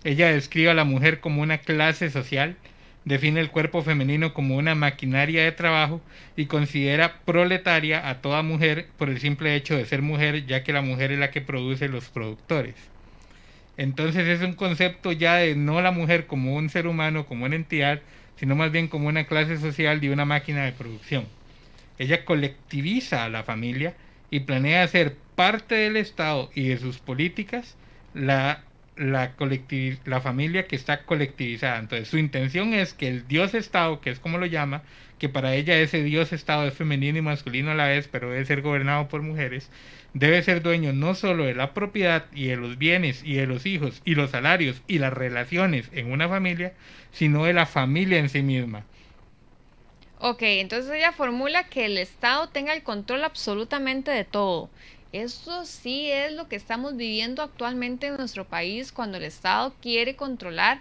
Ella describe a la mujer como una clase social, define el cuerpo femenino como una maquinaria de trabajo y considera proletaria a toda mujer por el simple hecho de ser mujer, ya que la mujer es la que produce los productores. Entonces es un concepto ya de no la mujer como un ser humano, como una entidad, sino más bien como una clase social y una máquina de producción. Ella colectiviza a la familia y planea hacer parte del Estado y de sus políticas la familia que está colectivizada. Entonces su intención es que el Dios Estado, que es como lo llama, que para ella ese Dios Estado es femenino y masculino a la vez, pero debe ser gobernado por mujeres, debe ser dueño no solo de la propiedad y de los bienes y de los hijos y los salarios y las relaciones en una familia, sino de la familia en sí misma. Ok, entonces ella formula que el Estado tenga el control absolutamente de todo. Eso sí es lo que estamos viviendo actualmente en nuestro país, cuando el Estado quiere controlar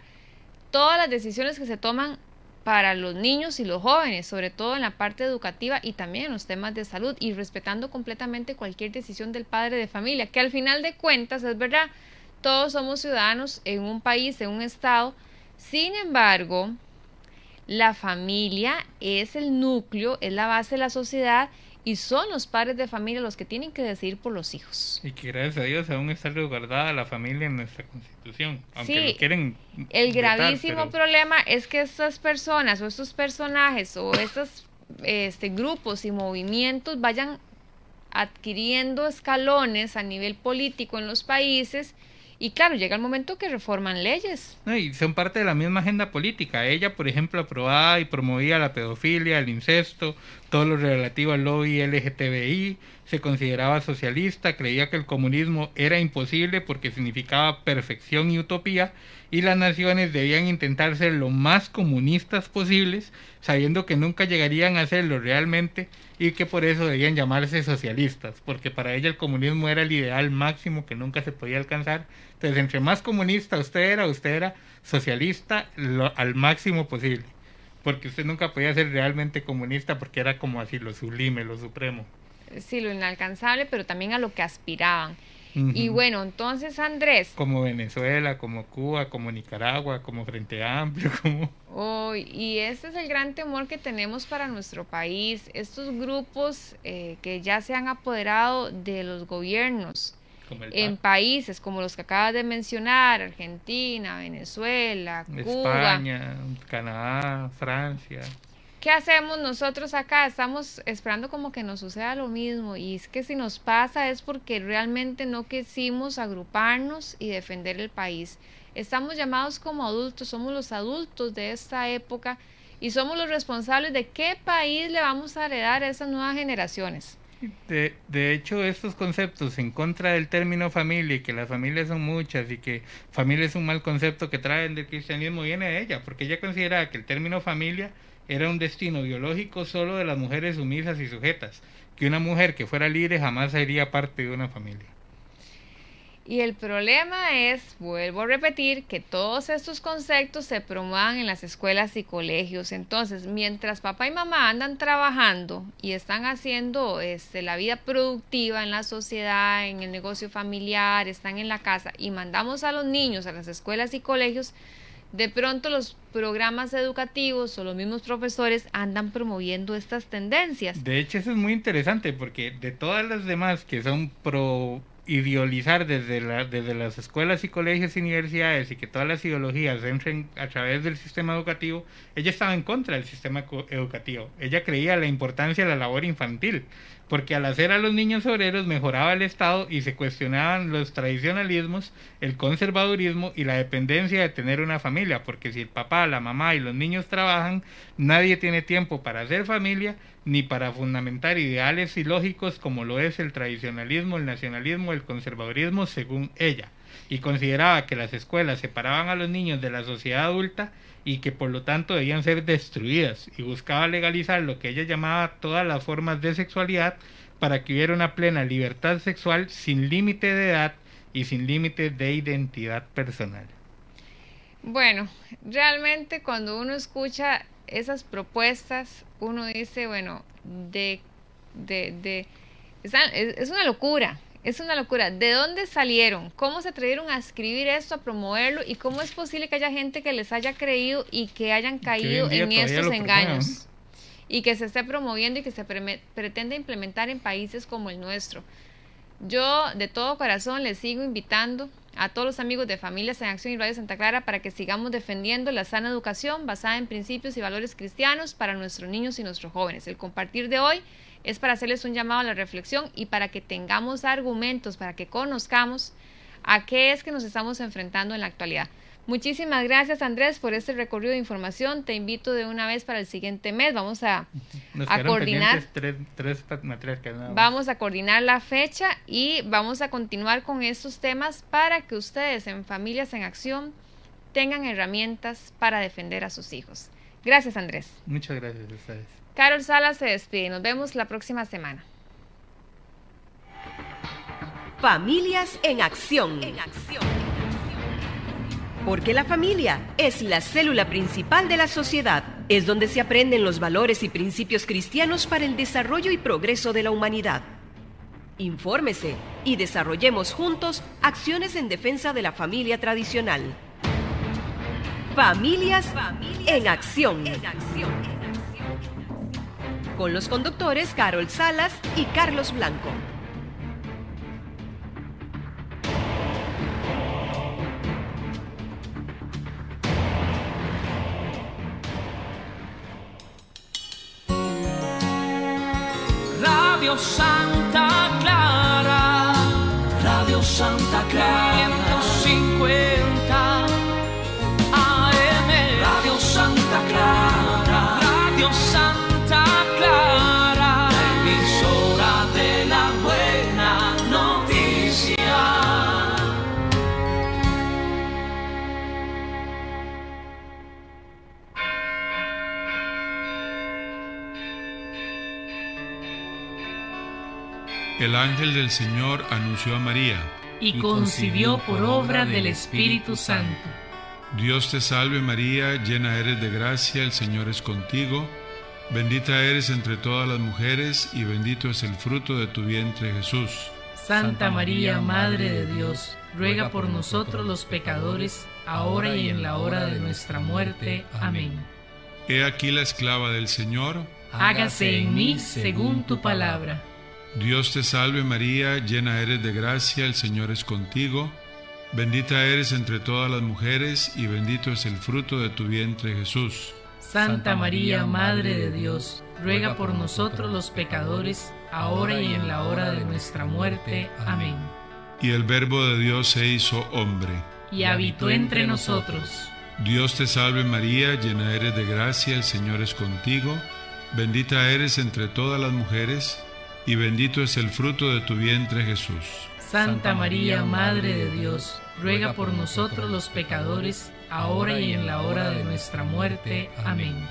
todas las decisiones que se toman para los niños y los jóvenes, sobre todo en la parte educativa y también en los temas de salud, y respetando completamente cualquier decisión del padre de familia, que al final de cuentas es verdad, todos somos ciudadanos en un país, en un Estado. Sin embargo, la familia es el núcleo, es la base de la sociedad y son los padres de familia los que tienen que decidir por los hijos. Y que gracias a Dios aún está resguardada la familia en nuestra Constitución, aunque sí, lo quieren el gravísimo vetar, problema es que estas personas o estos personajes o estos grupos y movimientos vayan adquiriendo escalones a nivel político en los países. Y claro, llega el momento que reforman leyes. No, y son parte de la misma agenda política. Ella, por ejemplo, aprobaba y promovía la pedofilia, el incesto, todo lo relativo al lobby LGTBI, se consideraba socialista, creía que el comunismo era imposible porque significaba perfección y utopía, y las naciones debían intentar ser lo más comunistas posibles, sabiendo que nunca llegarían a serlo realmente, y que por eso debían llamarse socialistas, porque para ella el comunismo era el ideal máximo que nunca se podía alcanzar. Entonces, entre más comunista usted era socialista al máximo posible, porque usted nunca podía ser realmente comunista porque era como así lo sublime, lo supremo. Sí, lo inalcanzable, pero también a lo que aspiraban. Y bueno, entonces, Andrés. Como Venezuela, como Cuba, como Nicaragua, como Frente Amplio, como... y ese es el gran temor que tenemos para nuestro país. Estos grupos que ya se han apoderado de los gobiernos en países como los que acabas de mencionar, Argentina, Venezuela, Cuba. España, Canadá, Francia. ¿Qué hacemos nosotros acá? Estamos esperando como que nos suceda lo mismo, y es que si nos pasa es porque realmente no quisimos agruparnos y defender el país. Estamos llamados como adultos, somos los adultos de esta época y somos los responsables de qué país le vamos a heredar a esas nuevas generaciones. De hecho, estos conceptos en contra del término familia, y que las familias son muchas y que familia es un mal concepto que traen del cristianismo, viene de ella, porque ella consideraba que el término familia era un destino biológico solo de las mujeres sumisas y sujetas, que una mujer que fuera libre jamás sería parte de una familia. Y el problema es, vuelvo a repetir, que todos estos conceptos se promuevan en las escuelas y colegios. Entonces, mientras papá y mamá andan trabajando y están haciendo la vida productiva en la sociedad, en el negocio familiar, están en la casa, y mandamos a los niños a las escuelas y colegios, de pronto los programas educativos o los mismos profesores andan promoviendo estas tendencias. De hecho, eso es muy interesante, porque de todas las demás que son pro ideolizar desde las escuelas y colegios y universidades, y que todas las ideologías entren a través del sistema educativo, ella estaba en contra del sistema educativo. Ella creía la importancia de la labor infantil, porque al hacer a los niños obreros mejoraba el Estado y se cuestionaban los tradicionalismos, el conservadurismo y la dependencia de tener una familia, porque si el papá, la mamá y los niños trabajan, nadie tiene tiempo para hacer familia ni para fundamentar ideales ilógicos como lo es el tradicionalismo, el nacionalismo, el conservadurismo, según ella. Y consideraba que las escuelas separaban a los niños de la sociedad adulta y que por lo tanto debían ser destruidas, y buscaba legalizar lo que ella llamaba todas las formas de sexualidad para que hubiera una plena libertad sexual sin límite de edad y sin límite de identidad personal. Bueno, realmente cuando uno escucha esas propuestas, uno dice, bueno, es una locura. Es una locura. ¿De dónde salieron? ¿Cómo se atrevieron a escribir esto, a promoverlo? ¿Y cómo es posible que haya gente que les haya creído y que hayan caído en estos engaños? Y que se esté promoviendo y que se pretende implementar en países como el nuestro. Yo de todo corazón les sigo invitando a todos los amigos de Familias en Acción y Radio Santa Clara para que sigamos defendiendo la sana educación basada en principios y valores cristianos para nuestros niños y nuestros jóvenes. El compartir de hoy es para hacerles un llamado a la reflexión y para que tengamos argumentos, para que conozcamos a qué es que nos estamos enfrentando en la actualidad. Muchísimas gracias, Andrés, por este recorrido de información. Te invito de una vez para el siguiente mes. Vamos a coordinar. Tres matriarcas. Vamos a coordinar la fecha y vamos a continuar con estos temas para que ustedes en Familias en Acción tengan herramientas para defender a sus hijos. Gracias, Andrés. Muchas gracias a ustedes. Carol Salas se despide. Nos vemos la próxima semana. Familias en Acción. Porque la familia es la célula principal de la sociedad. Es donde se aprenden los valores y principios cristianos para el desarrollo y progreso de la humanidad. Infórmese y desarrollemos juntos acciones en defensa de la familia tradicional. Familias en Acción. Con los conductores Carol Salas y Carlos Blanco. Radio Santa Radio Santa Clara, la emisora de la buena noticia. El ángel del Señor anunció a María, y concibió por obra del Espíritu Santo. Dios te salve María, llena eres de gracia, el Señor es contigo. Bendita eres entre todas las mujeres, y bendito es el fruto de tu vientre Jesús. Santa María, Madre de Dios, ruega por nosotros los pecadores, ahora y en la hora de nuestra muerte. Amén. He aquí la esclava del Señor. Hágase en mí según tu palabra. Dios te salve María, llena eres de gracia, el Señor es contigo. Bendita eres entre todas las mujeres, y bendito es el fruto de tu vientre Jesús. Santa María, Madre de Dios, ruega por nosotros los pecadores, ahora y en la hora de nuestra muerte. Amén. Y el Verbo de Dios se hizo hombre, y habitó entre nosotros. Dios te salve María, llena eres de gracia, el Señor es contigo. Bendita eres entre todas las mujeres, y bendito es el fruto de tu vientre Jesús. Santa María, Madre de Dios, ruega por nosotros los pecadores, ahora y en la hora de nuestra muerte. Amén.